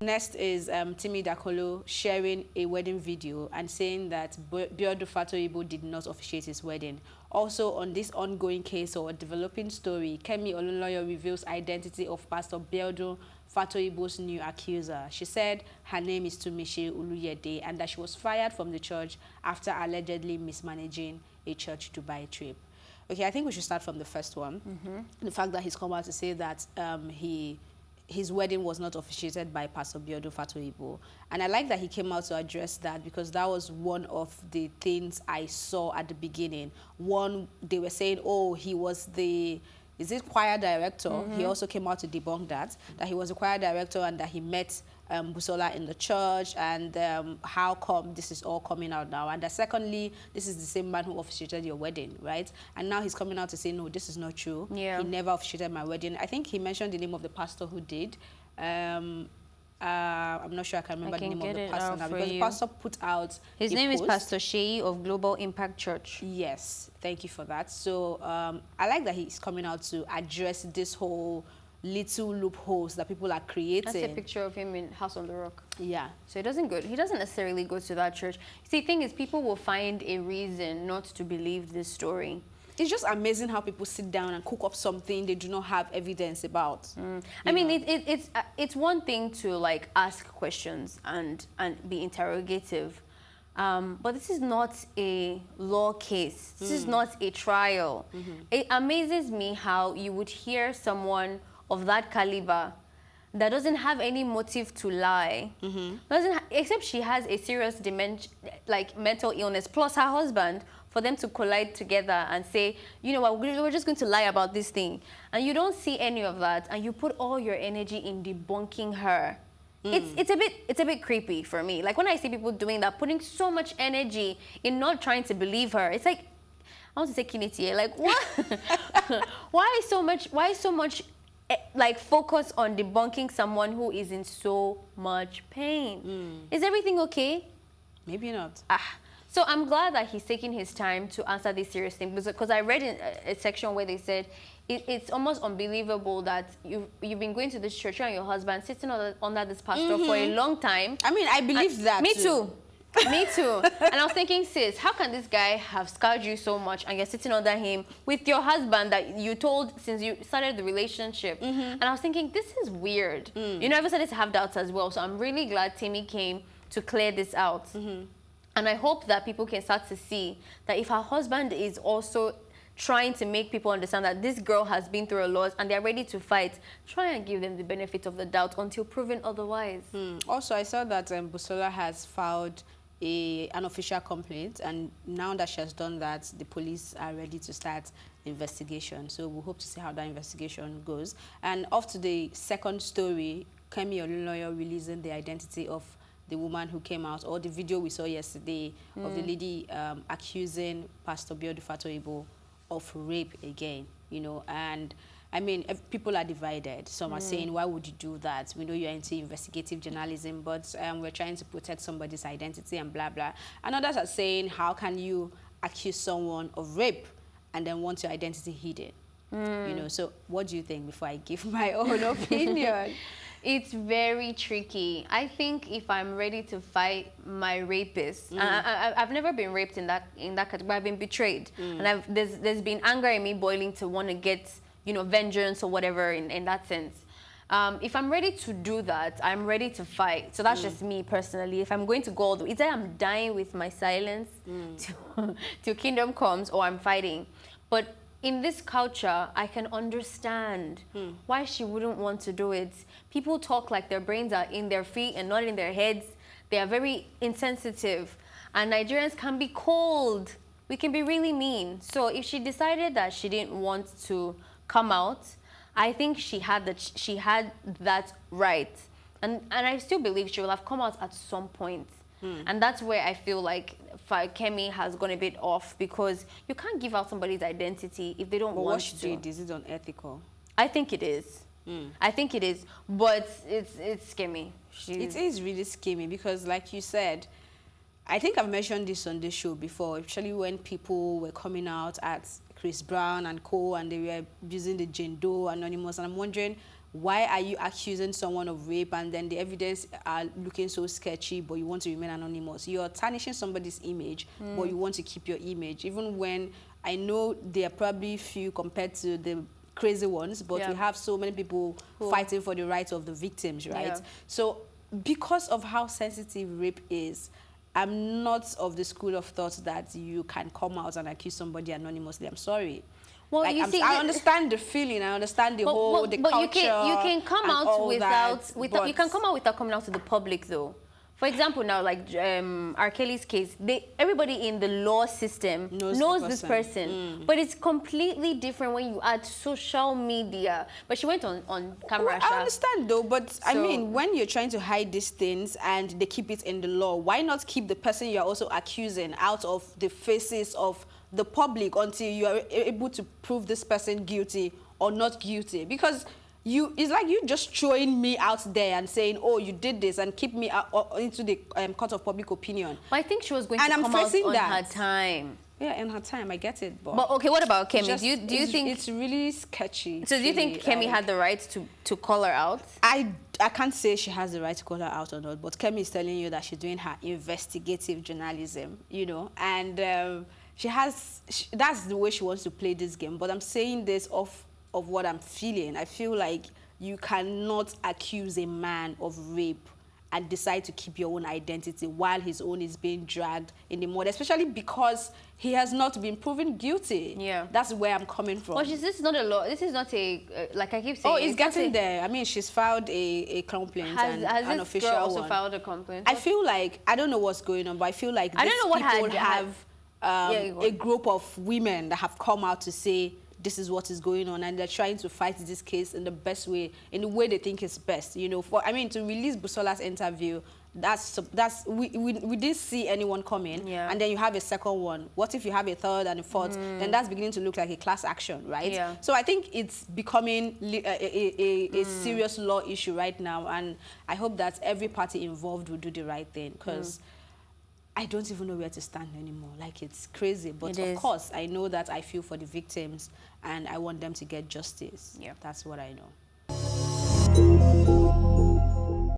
Next is Timi Dakolo sharing a wedding video and saying that Biodun Fatoyinbo did not officiate his wedding. Also, on this ongoing case or developing story, Kemi Olunloyo reveals identity of Pastor Biodun Fatoyinbo's new accuser. She said her name is Timi Dakolo and that she was fired from the church after allegedly mismanaging a church Dubai trip. Okay, I think we should start from the first one. The fact that he's come out to say that his wedding was not officiated by Pastor Biodun Fatoyinbo. And I like that he came out to address that, because that was one of the things I saw at the beginning. One, they were saying, oh, he was the, is it choir director? He also came out to debunk that he was a choir director and that he met Busola in the church, and how come this is all coming out now? And secondly, this is the same man who officiated your wedding, right? And now he's coming out to say, no, this is not true. Yeah. He never officiated my wedding. I think he mentioned the name of the pastor who did. I'm not sure I can remember the name of the pastor now, because the pastor put out his name is Pastor Sheyi of Global Impact Church. Yes, thank you for that. So I like that he's coming out to address this whole little loopholes that people are creating. That's a picture of him in House on the Rock. Yeah. So he doesn't necessarily go to that church. See, the thing is, people will find a reason not to believe this story. It's just amazing how people sit down and cook up something they do not have evidence about. I mean, it's one thing to like ask questions and be interrogative, but this is not a law case. This is not a trial. It amazes me how you would hear someone of that caliber that doesn't have any motive to lie, except she has a serious dementia, like mental illness, plus her husband, for them to collide together and say, you know what, we're just going to lie about this thing. And you don't see any of that, and you put all your energy in debunking her. It's a bit creepy for me. Like when I see people doing that, putting so much energy in not trying to believe her, it's like, I want to say kiniti, like what? Why so much like focus on debunking someone who is in so much pain? Is everything okay? Maybe not. So I'm glad that he's taking his time to answer this serious thing, because I read in a section where they said it's almost unbelievable that you've been going to this church, you and your husband sitting under this pastor for a long time. I mean, I believe that. Me too. Me too. And I was thinking, sis, how can this guy have scarred you so much and you're sitting under him with your husband that you told since you started the relationship? And I was thinking, this is weird. You know, I've started to have doubts as well. So I'm really glad Timi came to clear this out. And I hope that people can start to see that if her husband is also trying to make people understand that this girl has been through a lot and they're ready to fight, try and give them the benefit of the doubt until proven otherwise. Also, I saw that Busola has filed an official complaint, and now that she has done that, the police are ready to start the investigation. So we hope to see how that investigation goes. And off to the second story, Kemi Olunloyo releasing the identity of the woman who came out, or the video we saw yesterday of the lady accusing Pastor Biodun Fatoyinbo of rape again, you know. And I mean, people are divided. Some are saying, why would you do that? We know you're into investigative journalism, but we're trying to protect somebody's identity and blah, blah. And others are saying, how can you accuse someone of rape and then want your identity hidden? You know, so what do you think before I give my own opinion? It's very tricky. I think if I'm ready to fight my rapist, I've never been raped in that category. I've been betrayed, and there's been anger in me boiling to want to get, you know, vengeance or whatever in that sense. If I'm ready to do that, I'm ready to fight. So that's just me personally. If I'm going to go all the way, either I'm dying with my silence till kingdom comes, or I'm fighting. But in this culture, I can understand why she wouldn't want to do it. People talk like their brains are in their feet and not in their heads. They are very insensitive. And Nigerians can be cold. We can be really mean. So if she decided that she didn't want to come out, I think she had that right. And I still believe she will have come out at some point. And that's where I feel like Kemi has gone a bit off, because you can't give out somebody's identity if they don't want to. What she did, is it unethical? I think it is. I think it is, but it's scary. It is really scary, because like you said, I think I've mentioned this on this show before, especially when people were coming out at Chris Brown and co, and they were using the Jane Doe Anonymous, and I'm wondering, why are you accusing someone of rape and then the evidence are looking so sketchy, but you want to remain anonymous? You're tarnishing somebody's image, but you want to keep your image, even when I know they are probably few compared to the crazy ones, but we have so many people fighting for the rights of the victims, right? So because of how sensitive rape is, I'm not of the school of thought that you can come out and accuse somebody anonymously. I'm sorry. Well, like, you see, I understand the feeling. I understand the whole, the culture. You can come out without you can come out without coming out to the public, though. For example, now, like R. Kelly's case, everybody in the law system knows this person. But it's completely different when you add social media. But she went on camera. Well, I understand, though, but I mean, when you're trying to hide these things and they keep it in the law, why not keep the person you're also accusing out of the faces of the public until you are able to prove this person guilty or not guilty? Because it's like you just throwing me out there and saying, oh, you did this, and keep me into the court of public opinion. Well, I think she was going to come out on her time. Yeah, in her time, I get it. But okay, what about Kemi? Do you think it's really sketchy? So do you think Kemi had the right to call her out? I can't say she has the right to call her out or not, but Kemi is telling you that she's doing her investigative journalism, you know, and that's the way she wants to play this game. But I'm saying this of what I'm feeling. I feel like you cannot accuse a man of rape and decide to keep your own identity while his own is being dragged in the mud, especially because he has not been proven guilty. Yeah. That's where I'm coming from. But this is not a law. This is not a, like I keep saying. Oh, it's getting there. I mean, she's filed a complaint, has an official one. Has this girl also filed a complaint? I feel like, I don't know what's going on, but I feel like these people have a group of women that have come out to say, this is what is going on, and they're trying to fight this case in the best way, in the way they think is best. You know, to release Busola's interview, we didn't see anyone coming, and then you have a second one. What if you have a third and a fourth? Then that's beginning to look like a class action, right? Yeah. So I think it's becoming a serious law issue right now, and I hope that every party involved will do the right thing, because I don't even know where to stand anymore. Like, it's crazy. But of course, I know that I feel for the victims and I want them to get justice. Yeah. That's what I know.